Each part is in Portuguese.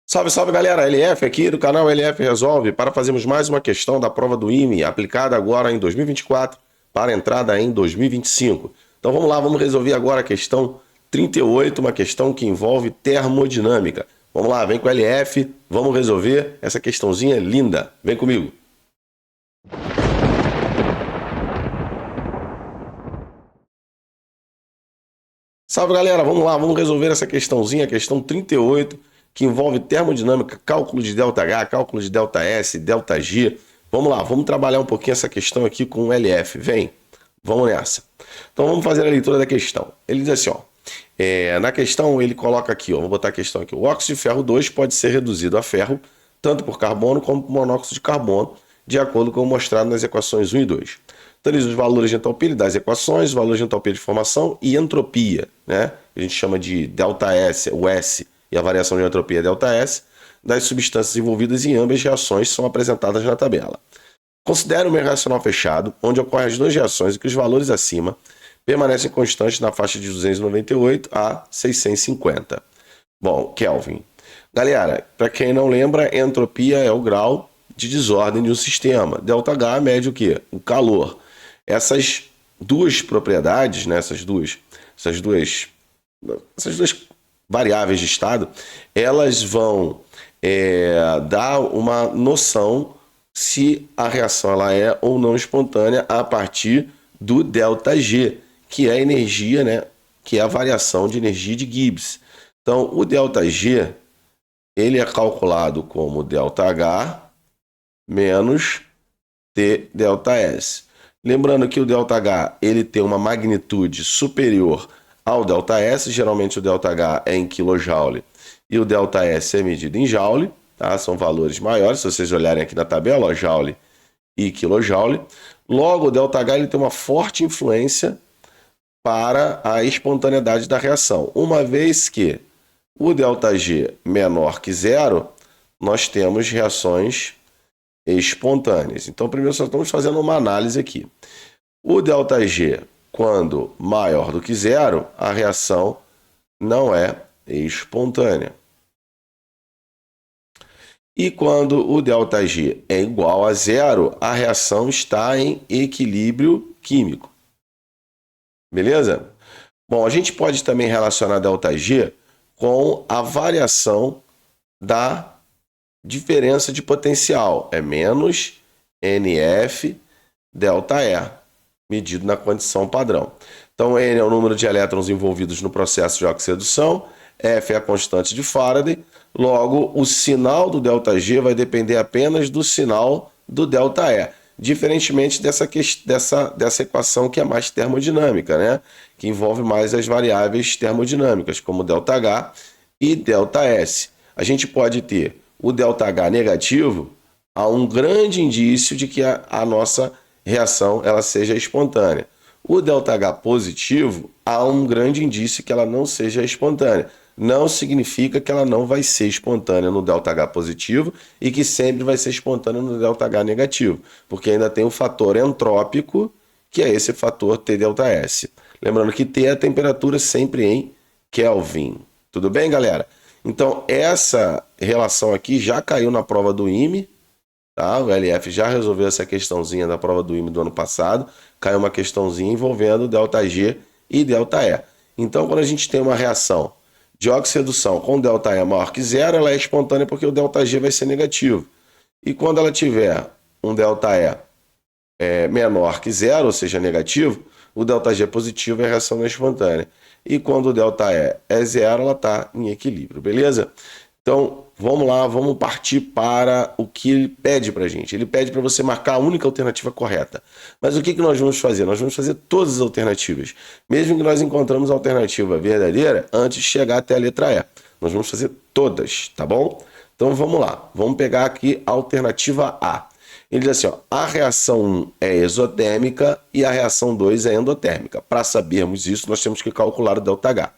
Salve, salve galera, LF aqui do canal LF Resolve para fazermos mais uma questão da prova do IME, aplicada agora em 2024 para entrada em 2025. Então vamos lá, vamos resolver agora a questão 38, uma questão que envolve termodinâmica. Vamos lá, vem com o LF, vamos resolver essa questãozinha linda. Vem comigo. Salve galera, vamos lá, vamos resolver essa questãozinha, a questão 38, que envolve termodinâmica, cálculo de ΔH, cálculo de ΔS, ΔG. Vamos lá, vamos trabalhar um pouquinho essa questão aqui com o LF. Vem, vamos nessa. Então vamos fazer a leitura da questão. Ele diz assim, ó, na questão ele coloca aqui, ó, vou botar a questão aqui. O óxido de ferro 2 pode ser reduzido a ferro, tanto por carbono como por monóxido de carbono, de acordo com o mostrado nas equações 1 e 2. Então ele diz os valores de entalpia das equações, os valores de entalpia de formação e entropia, né? A gente chama de ΔS, o S, e a variação de entropia ΔS, das substâncias envolvidas em ambas reações são apresentadas na tabela. Considere um meio reacional fechado, onde ocorrem as duas reações e que os valores acima permanecem constantes na faixa de 298 a 650. Bom, Kelvin. Galera, para quem não lembra, entropia é o grau de desordem de um sistema. ΔH mede o quê? O calor. Essas duas propriedades, né, essas duas variáveis de estado, elas vão dar uma noção se a reação ela é ou não espontânea a partir do ΔG, que é a energia, né, que é a variação de energia de Gibbs. Então, o ΔG ele é calculado como ΔH menos T∆S. Lembrando que o ΔH ele tem uma magnitude superior ao ΔS, geralmente o ΔH é em kJ e o ΔS é medido em joule, tá? São valores maiores, se vocês olharem aqui na tabela, ó, joule e kJ. Logo, o ΔH ele tem uma forte influência para a espontaneidade da reação. Uma vez que o ΔG menor que zero, nós temos reações espontâneas. Então, primeiro só estamos fazendo uma análise aqui. O ΔG, quando maior do que zero, a reação não é espontânea. E quando o ΔG é igual a zero, a reação está em equilíbrio químico. Beleza? Bom, a gente pode também relacionar ΔG com a variação da diferença de potencial. É menos NF ΔE, medido na condição padrão. Então, N é o número de elétrons envolvidos no processo de oxidação, F é a constante de Faraday, logo, o sinal do ΔG vai depender apenas do sinal do ΔE, diferentemente dessa equação que é mais termodinâmica, né? Que envolve mais as variáveis termodinâmicas, como ΔH e ΔS. A gente pode ter o ΔH negativo, há um grande indício de que a nossa reação ela seja espontânea. O ΔH positivo, há um grande indício que ela não seja espontânea. Não significa que ela não vai ser espontânea no ΔH positivo e que sempre vai ser espontânea no ΔH negativo, porque ainda tem o fator entrópico, que é esse fator T∆S. Lembrando que T é a temperatura sempre em Kelvin. Tudo bem, galera? Então, essa relação aqui já caiu na prova do IME, tá? O LF já resolveu essa questãozinha da prova do IME do ano passado, caiu uma questãozinha envolvendo ΔG e ΔE. Então, quando a gente tem uma reação de oxidação com ΔE maior que zero, ela é espontânea porque o ΔG vai ser negativo. E quando ela tiver um ΔE menor que zero, ou seja, negativo, o ΔG é positivo e a reação não é espontânea. E quando o ΔE é zero, ela está em equilíbrio, beleza? Então, vamos lá, vamos partir para o que ele pede para a gente. Ele pede para você marcar a única alternativa correta. Mas o que nós vamos fazer? Nós vamos fazer todas as alternativas. Mesmo que nós encontramos a alternativa verdadeira antes de chegar até a letra E. Nós vamos fazer todas, tá bom? Então, vamos lá. Vamos pegar aqui a alternativa A. Ele diz assim, ó, a reação 1 é exotérmica e a reação 2 é endotérmica. Para sabermos isso, nós temos que calcular o ΔH.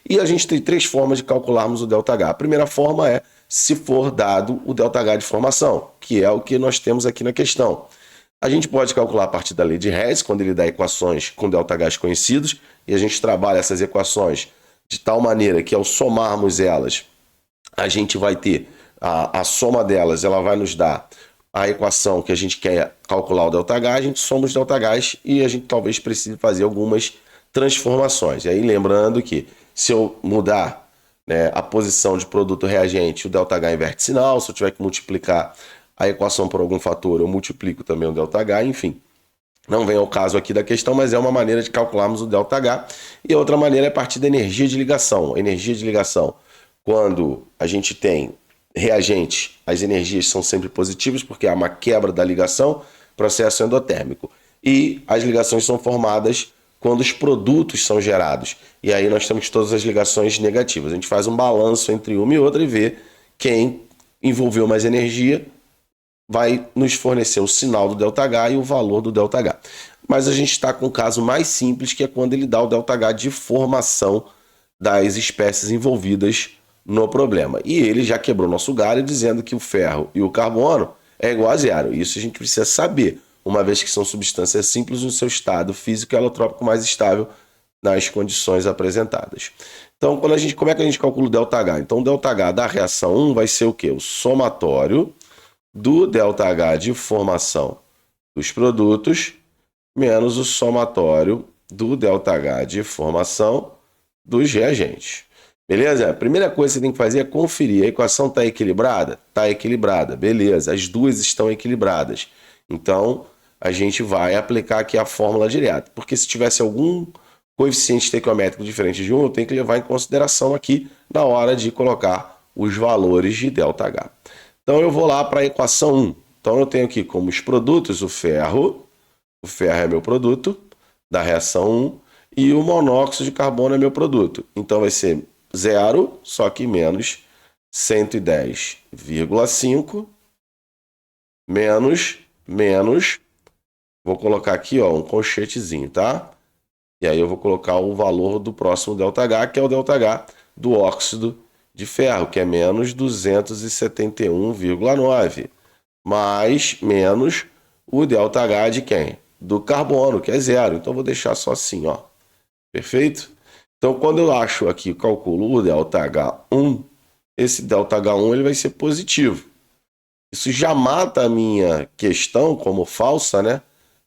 E a gente tem três formas de calcularmos o ΔH. A primeira forma é se for dado o ΔH de formação, que é o que nós temos aqui na questão. A gente pode calcular a partir da lei de Hess, quando ele dá equações com ΔHs conhecidos, e a gente trabalha essas equações de tal maneira que ao somarmos elas, a gente vai ter a soma delas, ela vai nos dar a equação que a gente quer calcular o ΔH, a gente soma os ΔHs e a gente talvez precise fazer algumas transformações. E aí lembrando que se eu mudar, né, a posição de produto reagente, o ΔH inverte sinal. Se eu tiver que multiplicar a equação por algum fator, eu multiplico também o ΔH, enfim. Não vem ao caso aqui da questão, mas é uma maneira de calcularmos o ΔH. E a outra maneira é a partir da energia de ligação. A energia de ligação, quando a gente tem reagentes, as energias são sempre positivas, porque há uma quebra da ligação, processo endotérmico. E as ligações são formadas quando os produtos são gerados. E aí nós temos todas as ligações negativas. A gente faz um balanço entre uma e outra e vê quem envolveu mais energia vai nos fornecer o sinal do ΔH e o valor do ΔH. Mas a gente está com um caso mais simples, que é quando ele dá o ΔH de formação das espécies envolvidas no problema. E ele já quebrou nosso galho dizendo que o ferro e o carbono é igual a zero. Isso a gente precisa saber, uma vez que são substâncias simples no seu estado físico e alotrópico mais estável nas condições apresentadas. Então, como é que a gente calcula o ΔH? Então, o ΔH da reação 1 vai ser o quê? O somatório do ΔH de formação dos produtos menos o somatório do ΔH de formação dos reagentes. Beleza? A primeira coisa que você tem que fazer é conferir. A equação está equilibrada? Está equilibrada. Beleza. As duas estão equilibradas. Então, a gente vai aplicar aqui a fórmula direta. Porque se tivesse algum coeficiente estequiométrico diferente de 1, eu tenho que levar em consideração aqui na hora de colocar os valores de ΔH. Então, eu vou lá para a equação 1. Então, eu tenho aqui como os produtos o ferro é meu produto da reação 1, e o monóxido de carbono é meu produto. Então, vai ser 0, só que menos 110,5, menos, vou colocar aqui ó, um colchetezinho, tá? E aí eu vou colocar o valor do próximo ΔH, que é o ΔH do óxido de ferro, que é menos 271,9, mais menos o ΔH de quem? Do carbono, que é 0. Então, eu vou deixar só assim, ó. Perfeito? Então, quando eu acho aqui, calculo o ΔH1, esse ΔH1 ele vai ser positivo. Isso já mata a minha questão como falsa, né?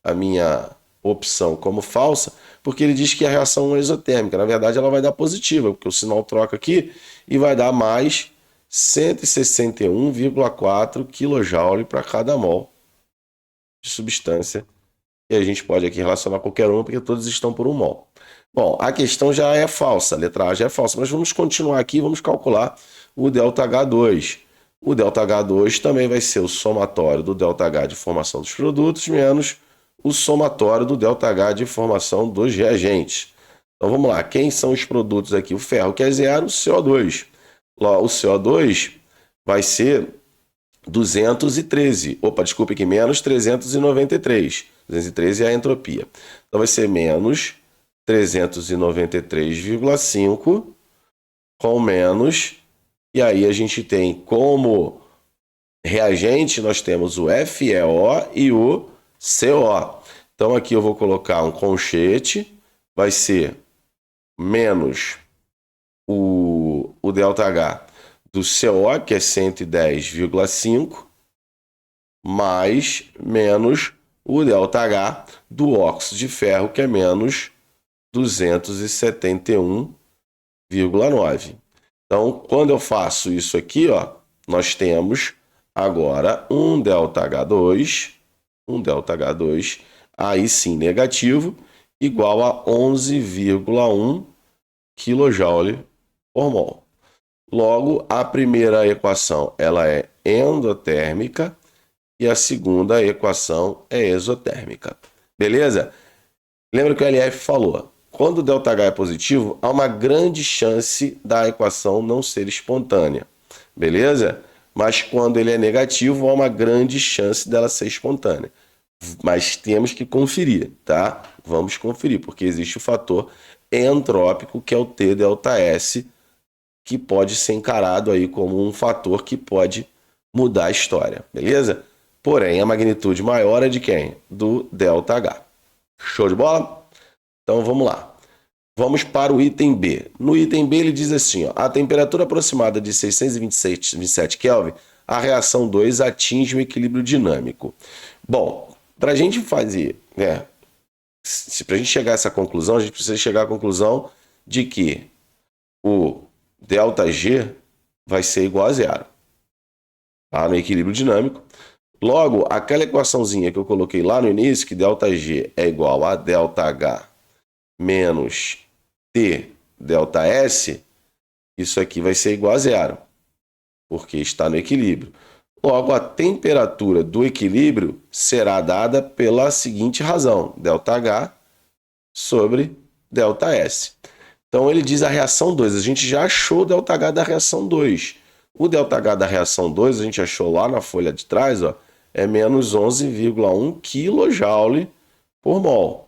A minha opção como falsa, porque ele diz que a reação é exotérmica. Na verdade, ela vai dar positiva, porque o sinal troca aqui e vai dar mais 161,4 kJ para cada mol de substância. E a gente pode aqui relacionar qualquer uma, porque todos estão por 1 mol. Bom, a questão já é falsa, a letra A já é falsa, mas vamos continuar aqui e vamos calcular o ΔH2. O ΔH2 também vai ser o somatório do ΔH de formação dos produtos menos o somatório do ΔH de formação dos reagentes. Então vamos lá, quem são os produtos aqui? O ferro, que é 0, o CO2. O CO2 vai ser 213, desculpe aqui, menos 393. 213 é a entropia. Então vai ser menos 393,5 com menos, e aí a gente tem como reagente, nós temos o FeO e o CO. Então aqui eu vou colocar um colchete, vai ser menos o ΔH do CO, que é 110,5, mais menos o ΔH do óxido de ferro, que é menos 271,9. Então, quando eu faço isso aqui, ó, nós temos agora um ΔH2, aí sim negativo, igual a 11,1 kJ por mol. Logo, a primeira equação ela é endotérmica e a segunda equação é exotérmica. Beleza? Lembra que o LF falou, quando o ΔH é positivo, há uma grande chance da equação não ser espontânea. Beleza? Mas quando ele é negativo, há uma grande chance dela ser espontânea. Mas temos que conferir, tá? Vamos conferir, porque existe o fator entrópico, que é o TΔS, que pode ser encarado aí como um fator que pode mudar a história, beleza? Porém, a magnitude maior é de quem? Do ΔH. Show de bola? Então, vamos lá. Vamos para o item B. No item B ele diz assim, ó, a temperatura aproximada de 627 Kelvin, a reação 2 atinge o equilíbrio dinâmico. Bom, para a gente fazer, né, para a gente chegar a essa conclusão, a gente precisa chegar à conclusão de que o ΔG vai ser igual a zero, tá? No equilíbrio dinâmico. Logo, aquela equaçãozinha que eu coloquei lá no início, que ΔG é igual a ΔH menos T ΔS, isso aqui vai ser igual a zero, porque está no equilíbrio. Logo, a temperatura do equilíbrio será dada pela seguinte razão, ΔH sobre ΔS. Então, ele diz a reação 2. A gente já achou o ΔH da reação 2. O ΔH da reação 2, a gente achou lá na folha de trás, ó, é menos 11,1 kJ por mol.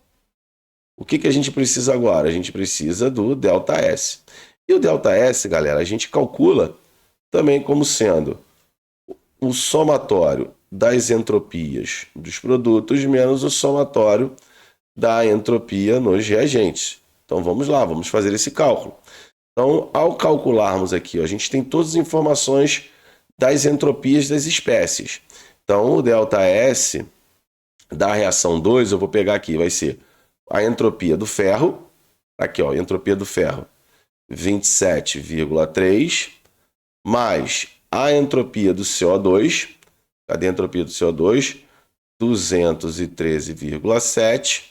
O que a gente precisa agora? A gente precisa do ΔS. E o ΔS, galera, a gente calcula também como sendo o somatório das entropias dos produtos menos o somatório da entropia nos reagentes. Então vamos lá, vamos fazer esse cálculo. Então, ao calcularmos aqui, ó, a gente tem todas as informações das entropias das espécies. Então, o ΔS da reação 2, eu vou pegar aqui, vai ser a entropia do ferro, aqui ó, entropia do ferro, 27,3, mais a entropia do CO2, cadê a entropia do CO2? 213,7,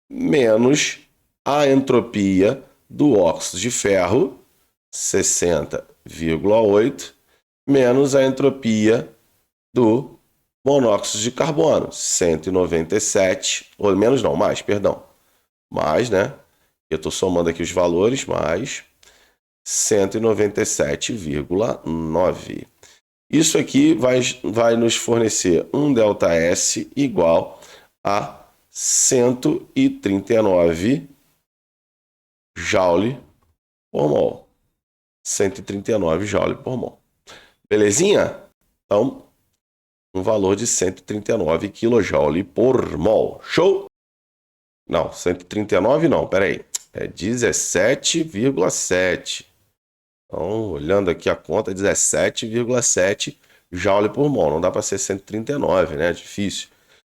menos a entropia do óxido de ferro, 60,8, menos a entropia do monóxido de carbono, 197, ou menos não, mais, perdão. Mais, né? Eu estou somando aqui os valores, mais 197,9. Isso aqui vai nos fornecer um ΔS igual a 139 joule por mol. 139 joule por mol. Belezinha? Então, um valor de 139 kJ por mol. Show? Não, 139 não, peraí. É 17,7. Então, olhando aqui a conta, 17,7 joule por mol. Não dá para ser 139, né? Difícil.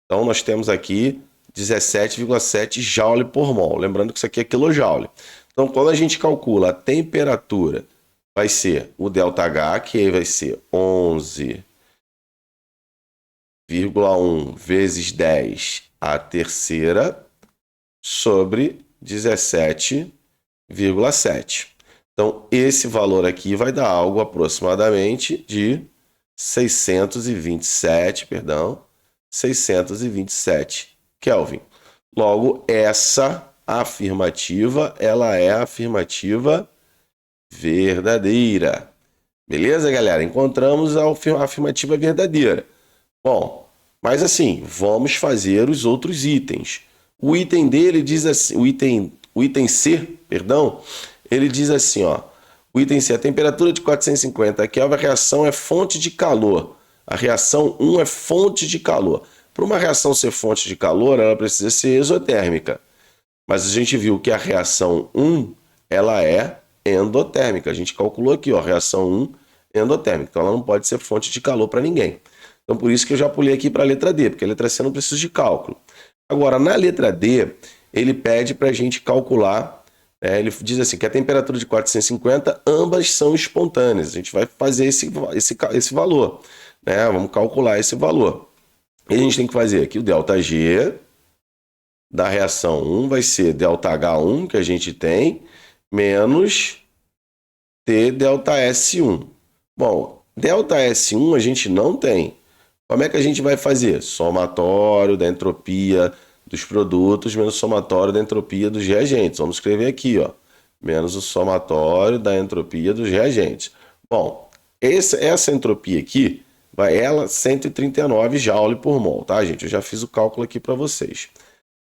Então, nós temos aqui 17,7 joule por mol. Lembrando que isso aqui é quilojoule. Então, quando a gente calcula a temperatura, vai ser o ΔH, que aí vai ser 11,1 vezes 10 a terceira sobre 17,7. Então, esse valor aqui vai dar algo aproximadamente de 627 Kelvin. Logo, essa afirmativa, ela é a afirmativa verdadeira. Beleza, galera? Encontramos a afirmativa verdadeira. Bom, mas assim, vamos fazer os outros itens. O item dele diz assim, o item C, perdão, ele diz assim, ó, o item C, a temperatura de 450 Kelvin, a reação é fonte de calor. A reação 1 é fonte de calor. Para uma reação ser fonte de calor, ela precisa ser exotérmica. Mas a gente viu que a reação 1, ela é endotérmica. A gente calculou aqui, ó, reação 1 endotérmica. Então ela não pode ser fonte de calor para ninguém. Então por isso que eu já pulei aqui para a letra D, porque a letra C não precisa de cálculo. Agora, na letra D, ele pede para a gente calcular, ele diz assim, que a temperatura de 450, ambas são espontâneas. A gente vai fazer esse valor, né? Vamos calcular esse valor. E a gente tem que fazer aqui o ΔG da reação 1 vai ser ΔH1, que a gente tem, menos TΔS1. Bom, ΔS1 a gente não tem. Como é que a gente vai fazer? Somatório da entropia dos produtos menos somatório da entropia dos reagentes. Vamos escrever aqui, ó, menos o somatório da entropia dos reagentes. Bom, essa entropia aqui, vai ela 139 joule por mol, tá, gente? Eu já fiz o cálculo aqui para vocês.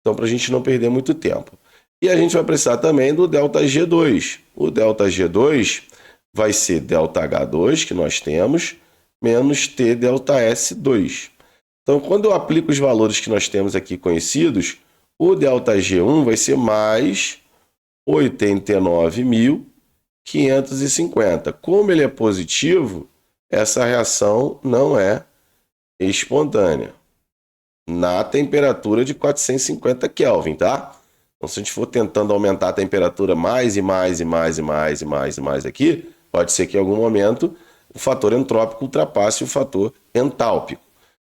Então, para a gente não perder muito tempo. E a gente vai precisar também do ΔG2. O ΔG2 vai ser ΔH2, que nós temos, menos TΔS2. Então, quando eu aplico os valores que nós temos aqui conhecidos, o ΔG1 vai ser mais 89.550. Como ele é positivo, essa reação não é espontânea na temperatura de 450 Kelvin, tá? Então, se a gente for tentando aumentar a temperatura mais e mais aqui, pode ser que em algum momento o fator entrópico ultrapasse o fator entálpico.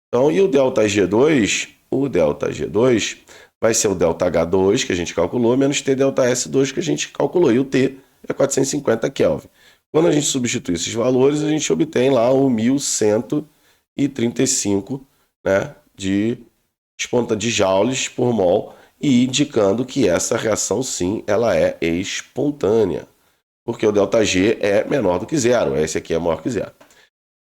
Então, e o ΔG2? O ΔG2 vai ser o ΔH2 que a gente calculou, menos T ΔS2 que a gente calculou. E o T é 450 Kelvin. Quando a gente substitui esses valores, a gente obtém lá o 1135, né, de joules por mol, e indicando que essa reação, sim, ela é espontânea, porque o ΔG é menor do que zero, esse aqui é maior que zero.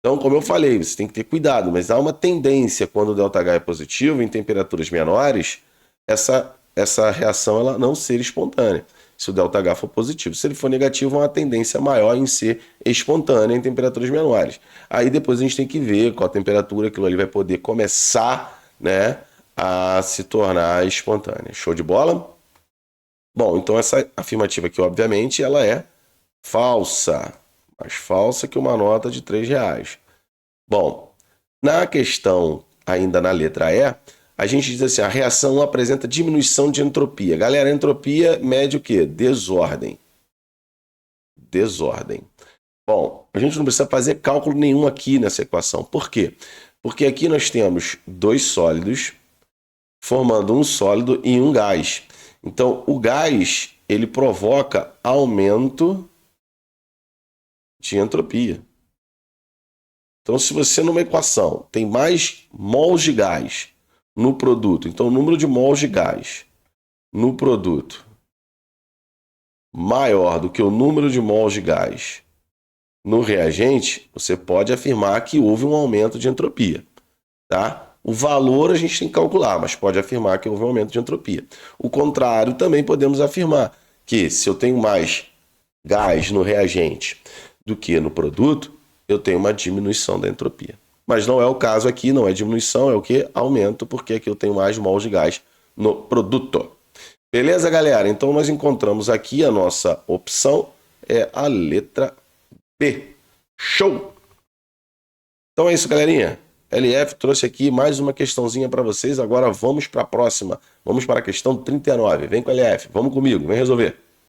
Então, como eu falei, você tem que ter cuidado, mas há uma tendência, quando o ΔH é positivo, em temperaturas menores, essa reação ela não ser espontânea, se o ΔH for positivo. Se ele for negativo, há uma tendência maior em ser espontânea em temperaturas menores. Aí depois a gente tem que ver qual a temperatura aquilo ali vai poder começar, né, a se tornar espontânea. Show de bola? Bom, então essa afirmativa aqui, obviamente, ela é falsa. Mais falsa que uma nota de R$3. Bom, na questão, ainda na letra E, a gente diz assim, a reação apresenta diminuição de entropia. Galera, entropia mede o quê? Desordem. Desordem. Bom, a gente não precisa fazer cálculo nenhum aqui nessa equação. Por quê? Porque aqui nós temos dois sólidos formando um sólido e um gás. Então, o gás, ele provoca aumento de entropia. Então, se você numa equação tem mais mols de gás no produto, então o número de mols de gás no produto maior do que o número de mols de gás no reagente, você pode afirmar que houve um aumento de entropia, tá? O valor a gente tem que calcular, mas pode afirmar que houve um aumento de entropia. O contrário também podemos afirmar que se eu tenho mais gás no reagente do que no produto, eu tenho uma diminuição da entropia. Mas não é o caso aqui, não é diminuição, é o que? Aumento, porque aqui eu tenho mais mols de gás no produto. Beleza, galera? Então nós encontramos aqui a nossa opção, é a letra B. Show! Então é isso, galerinha. LF trouxe aqui mais uma questãozinha para vocês. Agora vamos para a próxima. Vamos para a questão 39. Vem com a LF. Vamos comigo. Vem resolver.